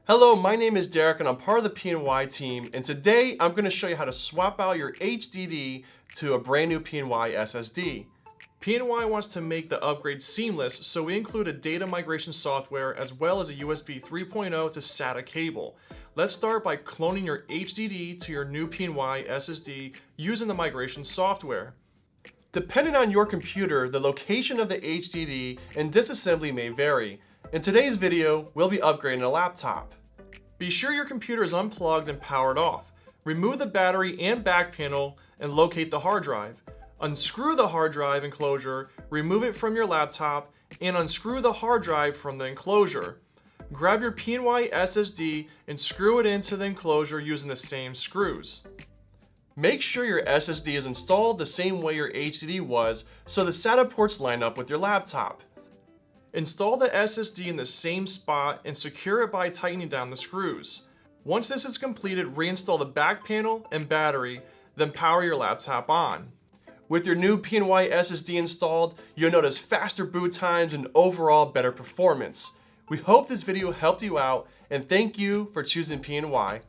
Hello, my name is Derek and I'm part of the PNY team, and today I'm going to show you how to swap out your HDD to a brand new PNY SSD. PNY wants to make the upgrade seamless, so we include a data migration software as well as a USB 3.0 to SATA cable. Let's start by cloning your HDD to your new PNY SSD using the migration software. Depending on your computer, the location of the HDD and disassembly may vary. In today's video, we'll be upgrading a laptop. Be sure your computer is unplugged and powered off. Remove the battery and back panel and locate the hard drive. Unscrew the hard drive enclosure, remove it from your laptop, and unscrew the hard drive from the enclosure. Grab your PNY SSD and screw it into the enclosure using the same screws. Make sure your SSD is installed the same way your HDD was so the SATA ports line up with your laptop. Install the SSD in the same spot and secure it by tightening down the screws. Once this is completed, reinstall the back panel and battery, then power your laptop on. With your new PNY SSD installed, you'll notice faster boot times and overall better performance. We hope this video helped you out, and thank you for choosing PNY.